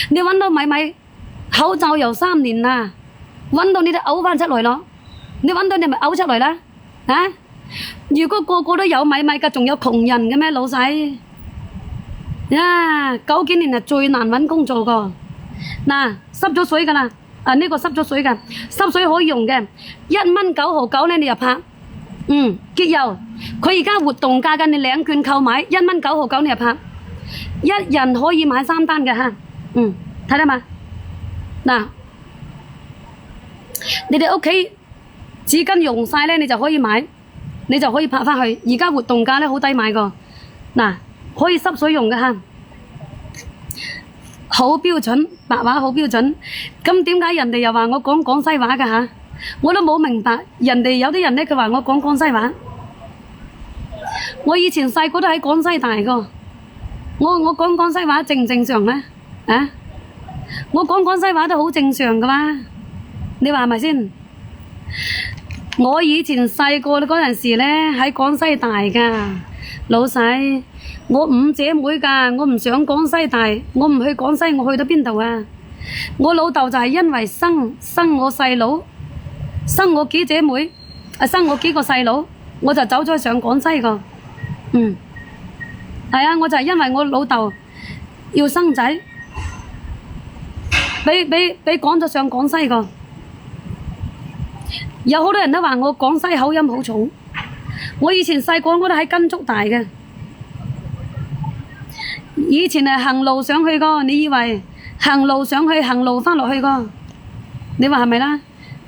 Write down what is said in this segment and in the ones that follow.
你揾到咪口罩又3年啦，揾到你就嘔翻出嚟咯。你揾到你咪嘔出嚟啦，啊！如果個個都有咪㗎，仲有窮人嘅咩老細？呀，9幾年係最難揾工做個。嗱，濕咗水㗎啦，呢個濕咗水㗎，濕水可以用嘅，1蚊9毫9咧你就拍。潔柔，佢而家活動價㗎，你領券購買1蚊9毫9你就拍，一人可以買3單嘅嚇。睇得嘛？嗱，你哋屋企紙巾用晒咧，你就可以買，你就可以拍翻去。而家活動價咧好抵買個，嗱，可以濕水用嘅嚇，好標準，白話好標準。咁點解人哋又話我講廣西話㗎嚇？我都冇明白，人哋有啲人咧佢話我講廣西話。我以前細個都喺廣西大個，我講廣西話正唔正常咧？啊，我講廣西話都好正常㗎嘛，你話係咪先？我以前細個嗰陣時咧喺廣西大㗎，老細，我5姐妹㗎，我唔上廣西大，我唔去廣西，我去到邊度啊？我老豆就係因為生我細佬，生我幾姐妹，生我幾個細佬，我就走咗去上廣西個。係啊，我就係因為我老豆要生仔，俾趕咗上廣西個。有好多人都話我廣西口音好重，我以前細個我都喺根竹大嘅，以前係行路上去個，你以為行路上去行路返落去個？你話係咪啦？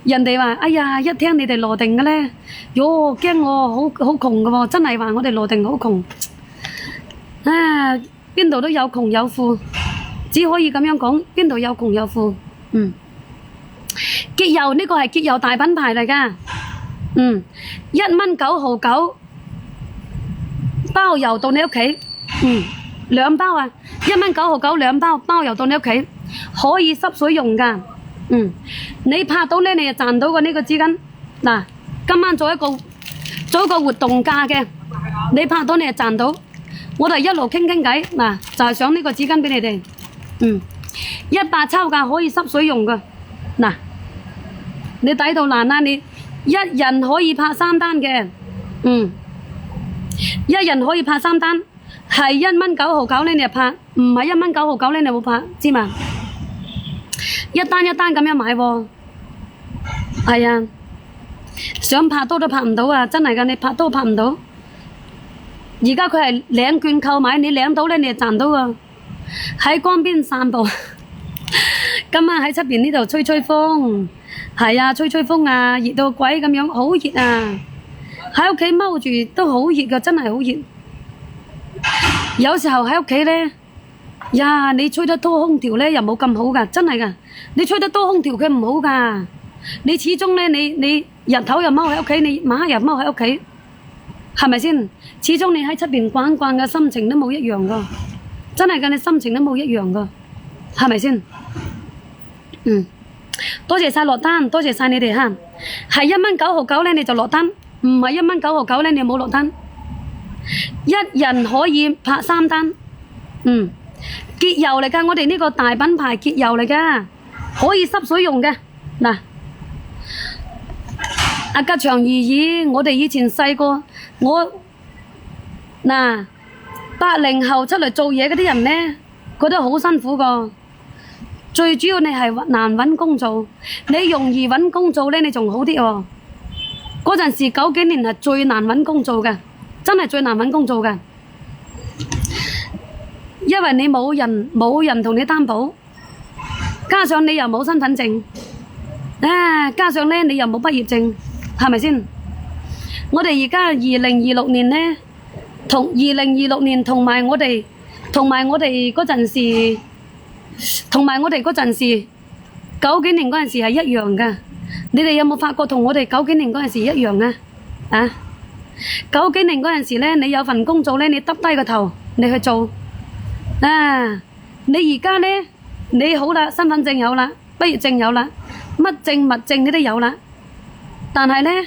人哋話哎呀，一聽你哋羅定嘅咧，喲驚我好窮嘅喎，真係話我哋羅定好窮，啊邊度都有窮有富，只可以咁樣講，邊度有窮有富。潔柔呢個係潔柔大品牌嚟㗎，1蚊9毫9包郵到你屋企，2包啊，1蚊9毫92包，包郵到你屋企，可以濕水用㗎。你拍到咧，你就賺到個呢個紙巾。嗱，今晚做一個活動價嘅，你拍到你就賺到。我哋一路傾偈，嗱就係想呢個紙巾俾你哋。100抽價可以濕水用㗎。嗱，你抵到爛啦！你一人可以拍3單嘅，一人可以拍3單，係1蚊9毫9咧，你就拍；唔係1蚊9毫9咧，你冇拍，知嘛？一單一單咁樣買喎，係啊，想拍都拍唔到啊！真係㗎，你拍都拍唔到。而家佢係領券購買，你領到咧，你就賺到啊！喺江邊散步。今晚喺出邊呢度吹風，係啊，吹風啊，熱到鬼咁樣，好熱啊！喺屋企踎住都好熱噶，真係好熱。有時候喺屋企咧，呀，你吹得多空調咧又冇咁好噶，真係噶。你吹得多空調佢唔好噶，你始終咧你日頭又踎喺屋企，你晚黑又踎喺屋企，係咪先？始終你喺出邊慣嘅心情都冇一樣噶，真係噶，你心情都冇一樣噶，係咪先？多謝晒落單，多謝晒你哋嚇。係1蚊9毫9咧，你就落單；唔係1蚊9毫9咧，你冇落單。一人可以拍3單。潔柔嚟㗎，我哋呢個大品牌潔柔嚟㗎，可以濕水用嘅。嗱，阿吉祥如意，我哋以前細個，嗱80後出嚟做嘢嗰啲人咧，佢都好辛苦個。最主要你係難揾工做，你容易揾工做咧，你仲好啲喎。嗰陣時9幾年係最難揾工做嘅，真係最難揾工做嘅，因為你冇人同你擔保，加上你又冇身份證，加上咧你又冇畢業證，係咪先？我哋而家2026年咧，同2026年同埋我哋嗰陣時。同埋我哋嗰陣時9幾年嗰陣時係一樣㗎，你哋有冇發覺同我哋9幾年嗰陣時一樣啊？9幾年嗰陣時咧，你有份工做咧，你耷低個頭你去做你而家咧，你好啦，身份證有啦，畢業證有啦，乜證物證你都有啦，但係咧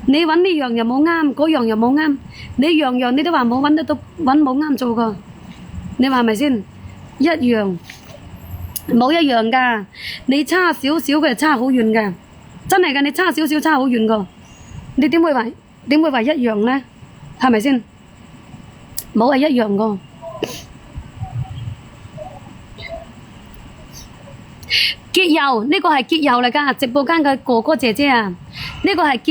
你揾呢樣又冇啱，嗰樣又冇啱，你樣樣你都話冇揾得到，揾冇啱做過，你話係咪先？一樣冇一樣噶，你差少少嘅差好遠噶，真係噶，你差少少差好遠噶，你點會話一樣呢？係咪先？冇係一樣噶。潔柔呢個係潔柔嚟噶，直播間嘅哥哥姐姐啊，呢個係潔。